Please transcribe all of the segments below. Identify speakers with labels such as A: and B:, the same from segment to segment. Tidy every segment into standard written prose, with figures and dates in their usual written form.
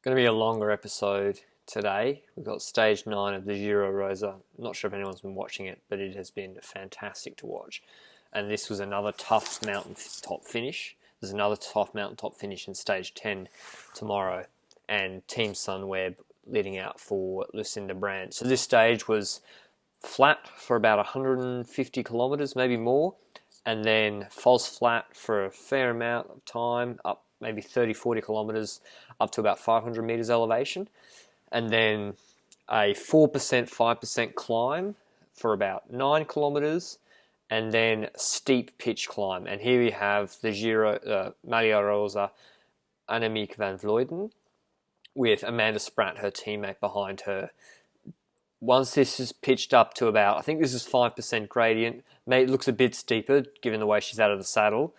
A: Going to be a longer episode today. We've got stage 9 of the Giro Rosa. I'm not sure if anyone's been watching it, but it has been fantastic to watch. And this was another tough mountain top finish. There's another tough mountain top finish in stage 10 tomorrow. And Team Sunweb leading out for Lucinda Brand. So this stage was flat for about 150 kilometres, maybe more. And then false flat for a fair amount of time, up maybe 30-40 kilometres, up to about 500 metres elevation. And then a 4%, 5% climb for about 9 kilometres, and then steep pitch climb. And here we have the Giro Rosa, Annemiek van Vleuten, with Amanda Spratt, her teammate, behind her. Once this is pitched up to about, I think this is 5% gradient. It looks a bit steeper given the way she's out of the saddle.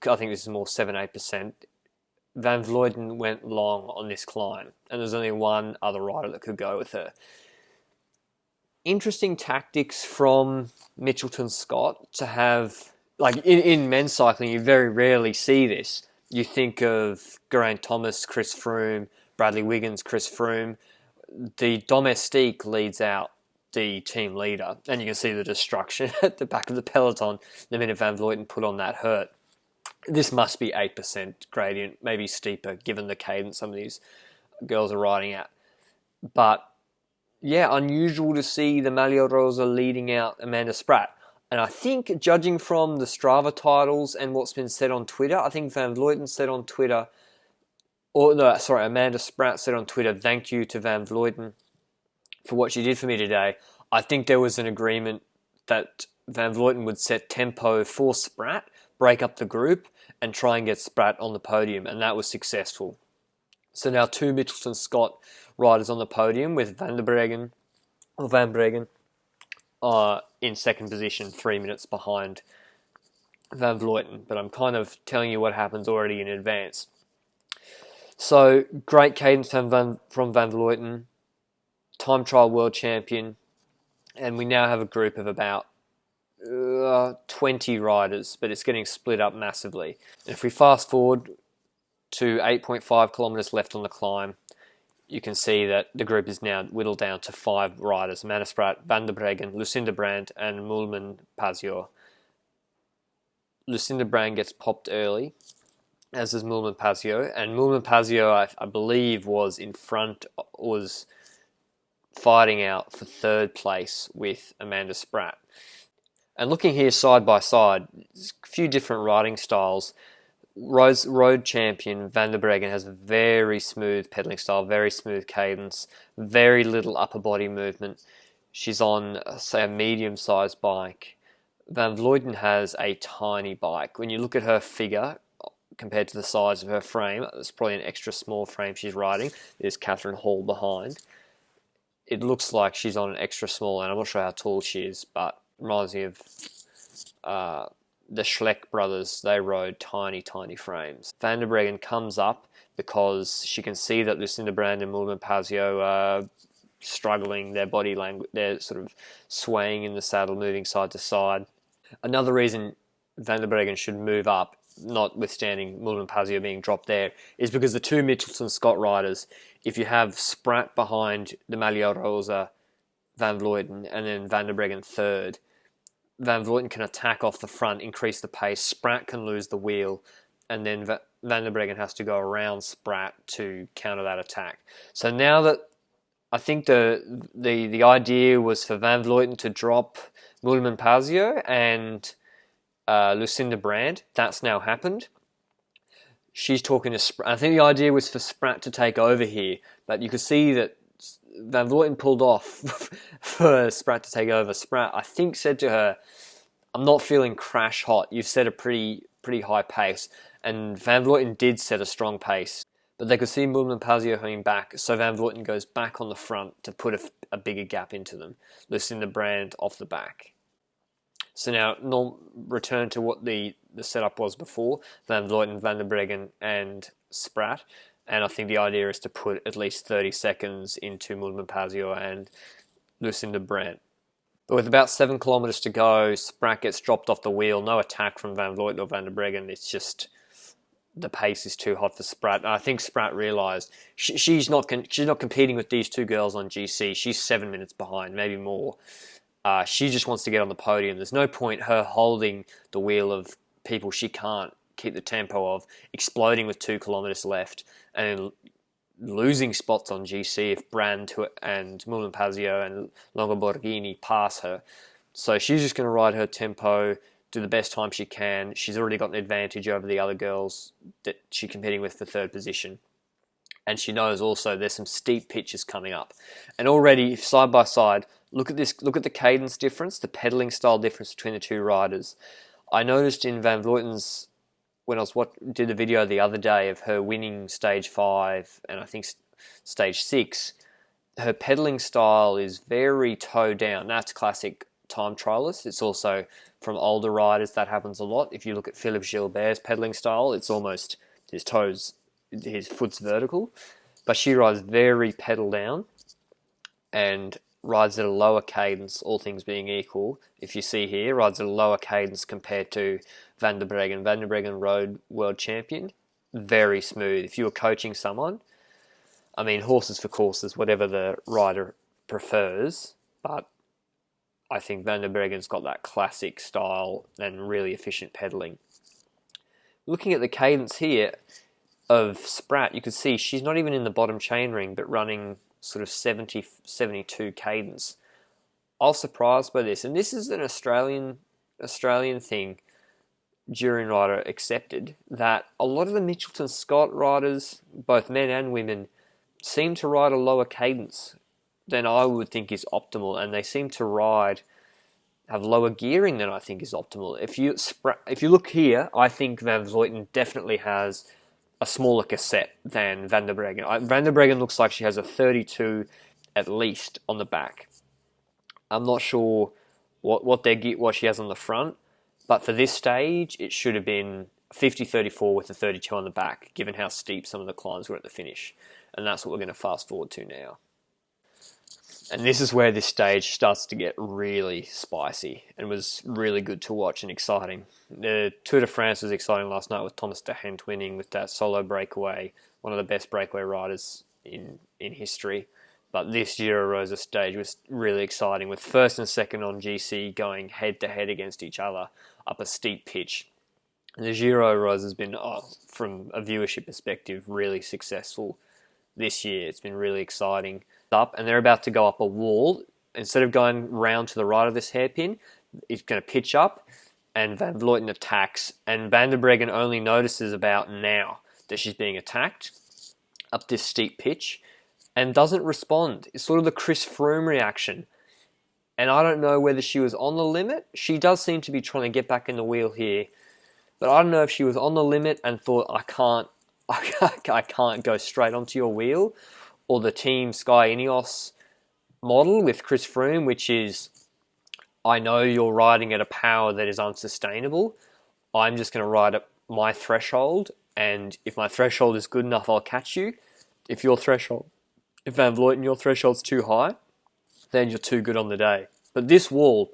A: I think this is more 7-8%. Van Vleuten went long on this climb, and there's only one other rider that could go with her. Interesting tactics from Mitchelton Scott to have, like in men's cycling, you very rarely see this. You think of Geraint Thomas, Chris Froome, Bradley Wiggins, Chris Froome. The domestique leads out the team leader, and you can see the destruction at the back of the peloton the minute Van Vleuten put on that hurt. This must be 8% gradient, maybe steeper, given the cadence some of these girls are riding at. But yeah, unusual to see the Maglia Rosa leading out Amanda Spratt. And I think, judging from the Strava titles and what's been said on Twitter, I think Van Vleuten said on Twitter, Amanda Spratt said on Twitter, "Thank you to Van Vleuten for what she did for me today." I think there was an agreement that Van Vleuten would set tempo for Spratt, break up the group, and try and get Spratt on the podium, and that was successful. So now two Mitchelton Scott riders on the podium, with Van Breggen in second position, 3 minutes behind Van Vleuten. But I'm kind of telling you what happens already in advance. So, great cadence from Van Vleuten, time trial world champion, and we now have a group of about 20 riders, but it's getting split up massively. And if we fast forward to 8.5 kilometres left on the climb, you can see that the group is now whittled down to 5 riders: Amanda Spratt, Van der Breggen, Lucinda Brand, and Moolman Pasio. Lucinda Brand gets popped early, as is Moolman Pasio, and Moolman Pasio, I believe, was fighting out for third place with Amanda Spratt. And looking here side by side, there's a few different riding styles. Road champion Van der Breggen has a very smooth pedaling style, very smooth cadence, very little upper body movement. She's on, say, a medium-sized bike. Van Vleuten has a tiny bike. When you look at her figure compared to the size of her frame, it's probably an extra small frame she's riding. There's Catherine Hall behind. It looks like she's on an extra small, and I'm not sure how tall she is, but reminds me of the Schleck brothers. They rode tiny, tiny frames. Van der Breggen comes up because she can see that Lucinda Brand and Moolman Pasio are struggling. Their body language, they're sort of swaying in the saddle, moving side to side. Another reason Van der Breggen should move up, notwithstanding Moolman Pasio being dropped there, is because the two Mitchelton Scott riders, if you have Spratt behind the Maglia Rosa, Van Vleuten, and then Van der Breggen third, Van Vleuten can attack off the front, increase the pace. Spratt can lose the wheel, and then Van der Breggen has to go around Spratt to counter that attack. So now that I think the idea was for Van Vleuten to drop Moolman Pasio and Lucinda Brand, that's now happened. She's talking to Spratt. I think the idea was for Spratt to take over here, but you could see that Van Vleuten pulled off for Spratt to take over. Spratt, I think, said to her, "I'm not feeling crash hot. You've set a pretty high pace." And Van Vleuten did set a strong pace. But they could see Moolman Pasio coming back, so Van Vleuten goes back on the front to put a bigger gap into them. Lucinda Brand off the back. So now, return to what the setup was before. Van Vleuten, Van der Breggen, and Spratt. And I think the idea is to put at least 30 seconds into Moolman Pasio and Lucinda Brand. But with about 7 kilometres to go, Spratt gets dropped off the wheel. No attack from Van Vleuten or Van der Breggen. It's just the pace is too hot for Spratt. And I think Spratt realised she's not competing with these two girls on GC. She's 7 minutes behind, maybe more. She just wants to get on the podium. There's no point her holding the wheel of people she can't keep the tempo of, exploding with 2 kilometres left, and losing spots on GC if Brand and Moulin-Pazio and Longoborghini pass her. So she's just going to ride her tempo, do the best time she can. She's already got an advantage over the other girls that she's competing with for third position. And she knows also there's some steep pitches coming up. And already, side by side, look at the cadence difference, the pedalling style difference between the two riders. I noticed in Van Vleuten's, when I did the video the other day of her winning stage 5 and I think stage 6, her pedalling style is very toe down. That's classic time trialist. It's also from older riders that happens a lot. If you look at Philippe Gilbert's pedalling style, it's almost his foot's vertical, but she rides very pedal down and rides at a lower cadence, all things being equal. If you see here, rides at a lower cadence compared to Van der Breggen. Van der Breggen road world champion, very smooth. If you were coaching someone, I mean, horses for courses, whatever the rider prefers, but I think Van der Breggen's got that classic style and really efficient pedalling. Looking at the cadence here of Spratt, you can see she's not even in the bottom chainring, but running sort of 70, 72 cadence. I was surprised by this, and this is an Australian thing, During rider accepted, that a lot of the Mitchelton Scott riders, both men and women, seem to ride a lower cadence than I would think is optimal, and they seem to have lower gearing than I think is optimal. If you look here, I think Van Vleuten definitely has a smaller cassette than Van der Breggen. Van der Breggen looks like she has a 32 at least on the back. I'm not sure what she has on the front, but for this stage, it should have been 50-34 with a 32 on the back, given how steep some of the climbs were at the finish. And that's what we're going to fast forward to now. And this is where this stage starts to get really spicy and was really good to watch and exciting. The Tour de France was exciting last night with Thomas de Gendt winning with that solo breakaway, one of the best breakaway riders in history. But this Giro Rosa stage was really exciting, with first and second on GC going head-to-head against each other up a steep pitch. And the Giro Rosa has been, from a viewership perspective, really successful this year. It's been really exciting. And they're about to go up a wall. Instead of going round to the right of this hairpin, it's going to pitch up, and Van Vleuten attacks. And Van der Breggen only notices about now that she's being attacked up this steep pitch and doesn't respond. It's sort of the Chris Froome reaction. And I don't know whether she was on the limit. She does seem to be trying to get back in the wheel here. But I don't know if she was on the limit and thought, I can't go straight onto your wheel, or the Team Sky Ineos model with Chris Froome, which is, I know you're riding at a power that is unsustainable. I'm just going to ride at my threshold, and if my threshold is good enough, I'll catch you. If Van Vleuten, your threshold's too high, then you're too good on the day. But this wall,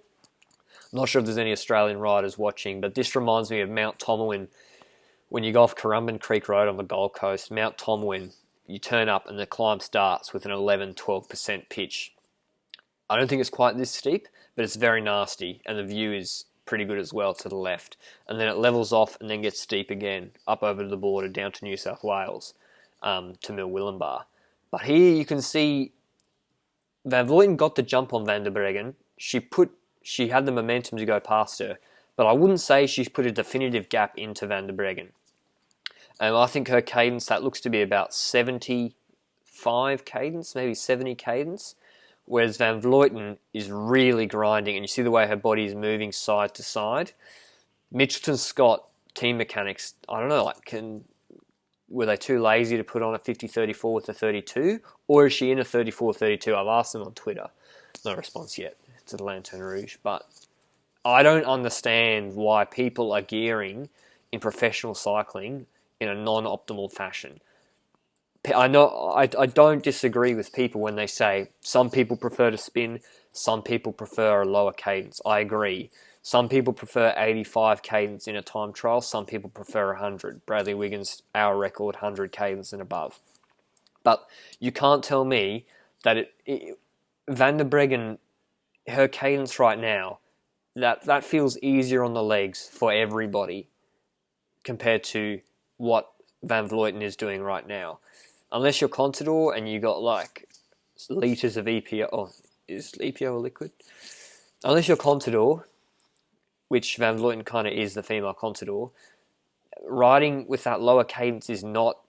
A: I'm not sure if there's any Australian riders watching, but this reminds me of Mount Tomowin. When you go off Currumbin Creek Road on the Gold Coast, Mount Tomowin, you turn up and the climb starts with an 11-12% pitch. I don't think it's quite this steep, but it's very nasty, and the view is pretty good as well to the left. And then it levels off and then gets steep again, up over the border down to New South Wales, to Millwillenbar. But here you can see Van Vleuten got the jump on Van der Breggen. She had the momentum to go past her, but I wouldn't say she's put a definitive gap into Van der Breggen. And I think her cadence, that looks to be about 75 cadence, maybe 70 cadence, whereas Van Vleuten is really grinding, and you see the way her body is moving side to side. Mitchelton Scott, team mechanics, I don't know, were they too lazy to put on a 50-34 with a 32, or is she in a 34-32? I've asked them on Twitter. No response yet to the Lanterne Rouge, but I don't understand why people are gearing in professional cycling in a non-optimal fashion. I don't disagree with people when they say some people prefer to spin, some people prefer a lower cadence. I agree. Some people prefer 85 cadence in a time trial. Some people prefer 100. Bradley Wiggins, our record, 100 cadence and above. But you can't tell me that Van der Breggen, her cadence right now, that feels easier on the legs for everybody compared to what Van Vleuten is doing right now. Unless you're Contador and you got like litres of EPO, oh, is EPO a liquid? Unless you're Contador, which Van Vleuten kind of is, the female Contador, riding with that lower cadence does not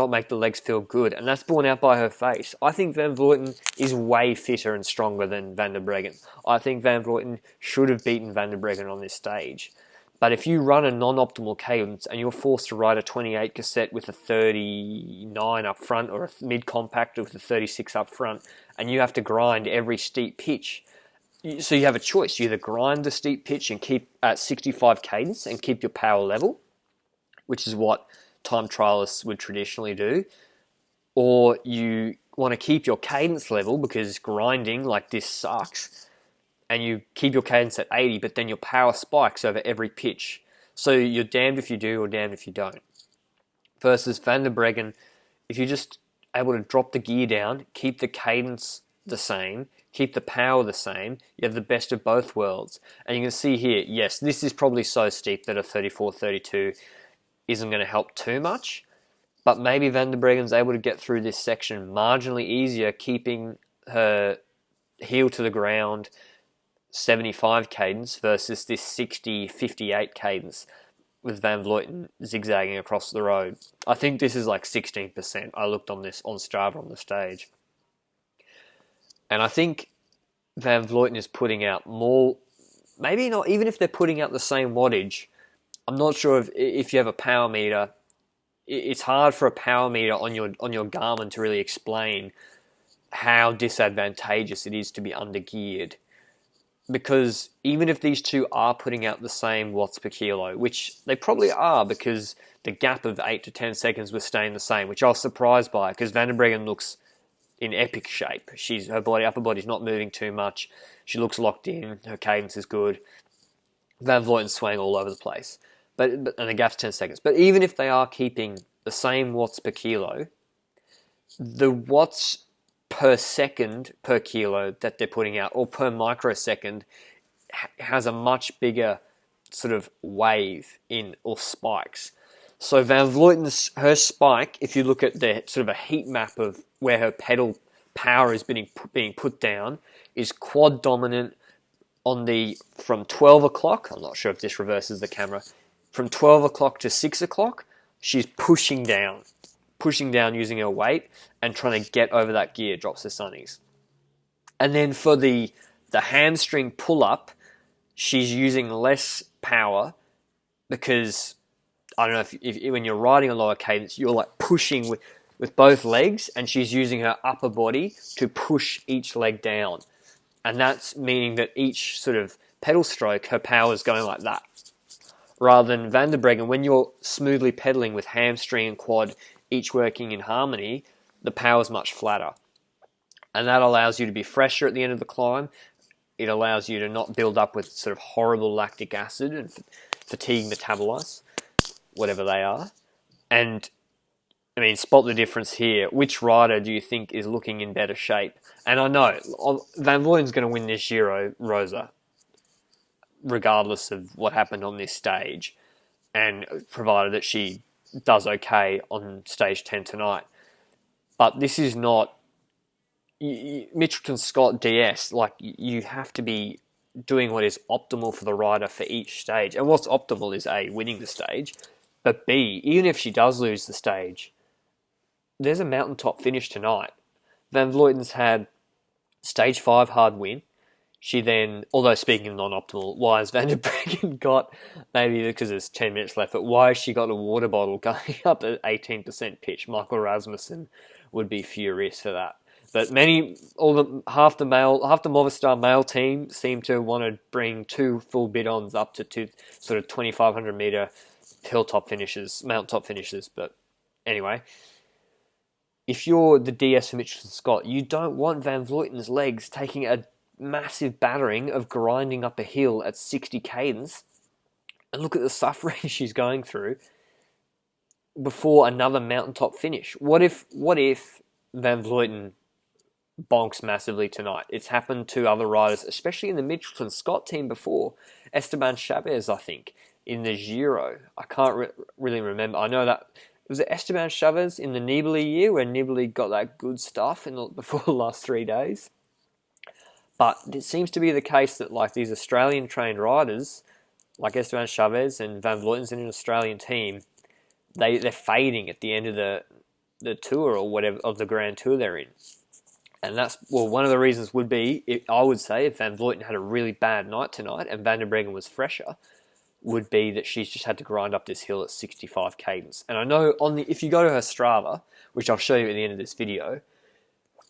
A: make the legs feel good, and that's borne out by her face. I think Van Vleuten is way fitter and stronger than Van der Breggen. I think Van Vleuten should have beaten Van der Breggen on this stage. But if you run a non-optimal cadence and you're forced to ride a 28 cassette with a 39 up front or a mid-compact with a 36 up front, and you have to grind every steep pitch, so you have a choice. You either grind the steep pitch and keep at 65 cadence and keep your power level, which is what time trialists would traditionally do, or you want to keep your cadence level because grinding like this sucks, and you keep your cadence at 80, but then your power spikes over every pitch. So you're damned if you do or damned if you don't. Versus Van der Breggen, if you're just able to drop the gear down, keep the cadence the same, keep the power the same, you have the best of both worlds. And you can see here, yes, this is probably so steep that a 34-32 isn't going to help too much, but maybe Van der Breggen's able to get through this section marginally easier, keeping her heel to the ground 75 cadence versus this 60-58 cadence with Van Vleuten zigzagging across the road. I think this is like 16%. I looked on this on Strava on the stage. And I think Van Vleuten is putting out more, maybe not, even if they're putting out the same wattage, I'm not sure if you have a power meter, it's hard for a power meter on your Garmin to really explain how disadvantageous it is to be undergeared. Because even if these two are putting out the same watts per kilo, which they probably are because the gap of 8 to 10 seconds was staying the same, which I was surprised by because Van der Breggen looks in epic shape. Her upper body's not moving too much. She looks locked in. Her cadence is good. Van Vleuten's swaying all over the place. And the gap's 10 seconds. But even if they are keeping the same watts per kilo, the watts per second per kilo that they're putting out, or per microsecond, has a much bigger sort of wave in, or spikes. So Van Vleuten's, her spike, if you look at the sort of a heat map of where her pedal power is being put down, is quad dominant on from 12 o'clock, I'm not sure if this reverses the camera, from 12 o'clock to 6 o'clock, she's pushing down using her weight and trying to get over that gear, drops her sunnies. And then for the hamstring pull-up, she's using less power because, I don't know, if when you're riding a lower cadence, you're like pushing with both legs, and she's using her upper body to push each leg down. And that's meaning that each sort of pedal stroke, her power is going like that. Rather than Van der Breggen, when you're smoothly pedaling with hamstring and quad each working in harmony, the power is much flatter. And that allows you to be fresher at the end of the climb. It allows you to not build up with sort of horrible lactic acid and fatigue metabolites, whatever they are. And, I mean, spot the difference here. Which rider do you think is looking in better shape? And I know Van Vleuten's going to win this Giro Rosa, regardless of what happened on this stage, and provided that she does okay on stage 10 tonight. But this is not Mitchelton Scott DS. Like, you have to be doing what is optimal for the rider for each stage. And what's optimal is A, winning the stage, but B, even if she does lose the stage, there's a mountaintop finish tonight. Van Vleuten's had stage 5 hard win. She then, although speaking of non-optimal, why has Van der Breggen got, maybe because there's 10 minutes left, but why has she got a water bottle going up at 18% pitch? Michael Rasmussen would be furious for that. But half the Movistar male team seem to want to bring 2 full bidons up to sort of 2,500 meter mountaintop finishes. But anyway, if you're the DS for Mitchelton Scott, you don't want Van Vleuten's legs taking a massive battering of grinding up a hill at 60 cadence, and look at the suffering she's going through before another mountaintop finish. What if Van Vleuten bonks massively tonight? It's happened to other riders, especially in the Mitchelton Scott team before. Esteban Chavez, I think, in the Giro. I can't really remember. I know that was it Esteban Chavez in the Nibali year where Nibali got that good stuff before the last 3 days. But it seems to be the case that like these Australian trained riders, like Esteban Chavez and Van Vleuten's in an Australian team, they're fading at the end of the tour or whatever of the Grand Tour they're in. And that's, well, one of the reasons would be, I would say, if Van Vleuten had a really bad night tonight and Van der Breggen was fresher, would be that she's just had to grind up this hill at 65 cadence. And I know if you go to her Strava, which I'll show you at the end of this video,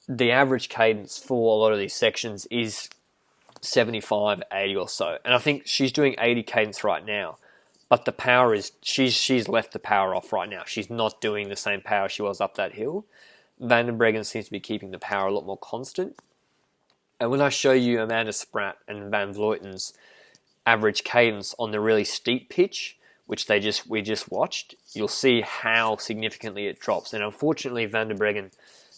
A: the average cadence for a lot of these sections is 75, 80 or so. And I think she's doing 80 cadence right now. But the power is, she's left the power off right now. She's not doing the same power she was up that hill. Van der Breggen seems to be keeping the power a lot more constant. And when I show you Amanda Spratt and Van Vleuten's average cadence on the really steep pitch, which we just watched, you'll see how significantly it drops. And unfortunately, Van der Breggen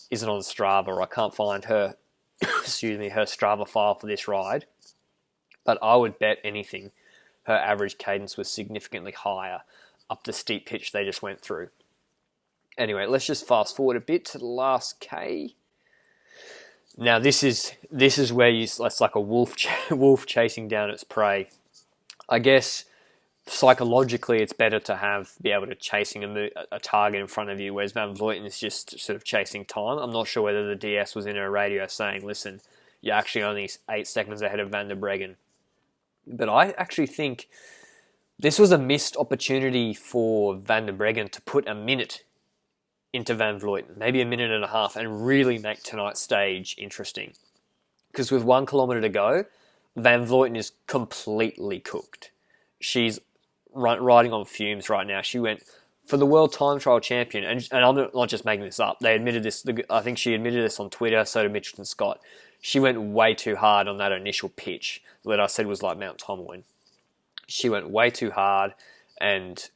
A: isn't on Strava, or I can't find her, excuse me, her Strava file for this ride. But I would bet anything her average cadence was significantly higher up the steep pitch they just went through. Anyway, let's just fast forward a bit to the last K. Now this is where it's like a wolf chasing down its prey. I guess psychologically it's better to be able to chasing a target in front of you, whereas Van Vleuten is just sort of chasing time. I'm not sure whether the DS was in her radio saying, listen, you're actually only 8 seconds ahead of Van der Breggen. But I actually think this was a missed opportunity for Van der Breggen to put a minute into Van Vleuten, maybe a minute and a half, and really make tonight's stage interesting. Because with 1 kilometre to go, Van Vleuten is completely cooked. She's riding on fumes right now. She went for the World Time Trial Champion, and I'm not just making this up. They admitted this. I think she admitted this on Twitter, so did Mitchelton Scott. She went way too hard on that initial pitch that I said was like Mount Tomlin. She went way too hard and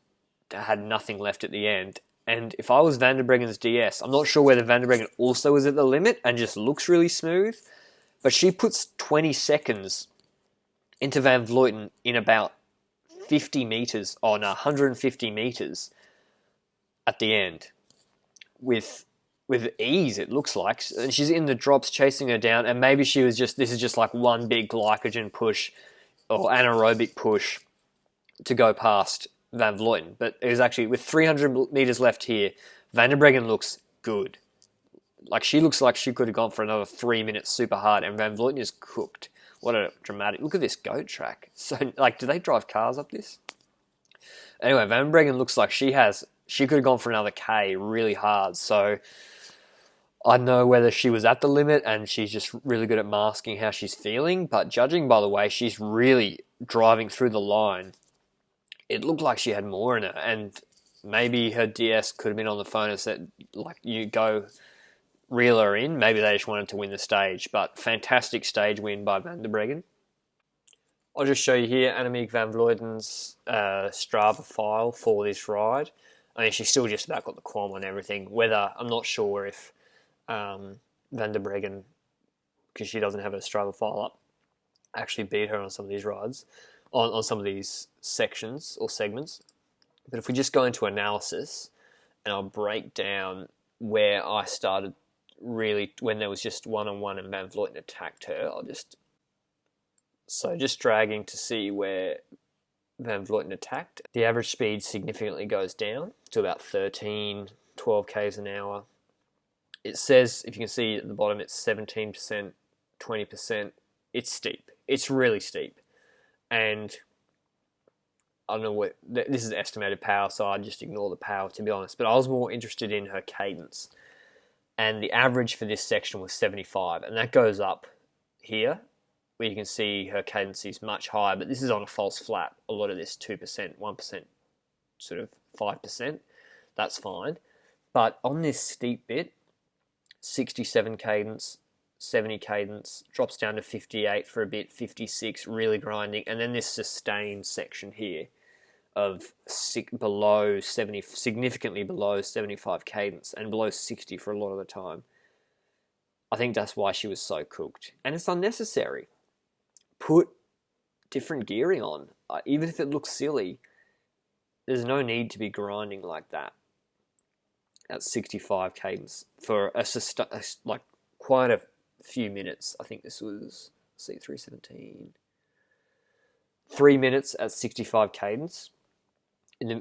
A: had nothing left at the end. And if I was Van der Breggen's DS, I'm not sure whether Van der Breggen also is at the limit and just looks really smooth, but she puts 20 seconds into Van Vleuten in about 50 metres, 150 metres at the end with ease, it looks like. And she's in the drops chasing her down, and maybe this is just like one big glycogen push or anaerobic push to go past Van Vleuten. But it was actually, with 300 metres left here, Van der Breggen looks good. Like, she looks like she could have gone for another 3 minutes super hard, and Van Vleuten is cooked. What a dramatic... Look at this goat track. So, like, do they drive cars up this? Anyway, Van Breggen looks like she could have gone for another K really hard. So, I don't know whether she was at the limit and she's just really good at masking how she's feeling, but judging by the way she's really driving through the line, it looked like she had more in her, and maybe her DS could have been on the phone and said, like, you go reel her in. Maybe they just wanted to win the stage, but fantastic stage win by Van der Breggen. I'll just show you here Annemiek van Vleuten's Strava file for this ride. I mean, she's still just about got the qualm and everything. Whether, I'm not sure if Van der Breggen, because she doesn't have her Strava file up, actually beat her on some of these rides, on some of these sections or segments. But if we just go into analysis, and I'll break down where I started really, when there was just one-on-one and Van Vleuten attacked her, just dragging to see where Van Vleuten attacked. The average speed significantly goes down to about 13, 12 k's an hour. It says, if you can see at the bottom, it's 17%, 20%. It's steep. It's really steep. And I don't know what, this is estimated power, so I'd just ignore the power, to be honest. But I was more interested in her cadence. And the average for this section was 75. And that goes up here, where you can see her cadence is much higher. But this is on a false flat. A lot of this 2%, 1%, sort of 5%. That's fine. But on this steep bit, 67 cadence, 70 cadence, drops down to 58 for a bit, 56, really grinding, and then this sustained section here of below 70, significantly below 75 cadence, and below 60 for a lot of the time. I think that's why she was so cooked. And it's unnecessary. Put different gearing on. Even if it looks silly, there's no need to be grinding like that at 65 cadence for like quite a few minutes. I think this was C317. 3 minutes at 65 cadence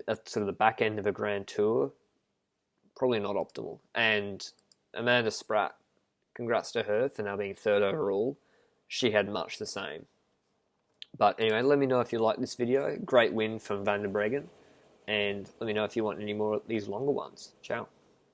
A: at sort of the back end of a Grand Tour, probably not optimal. And Amanda Spratt, congrats to her for now being third overall. She had much the same. But anyway, let me know if you like this video. Great win from Van der Breggen. And let me know if you want any more of these longer ones. Ciao.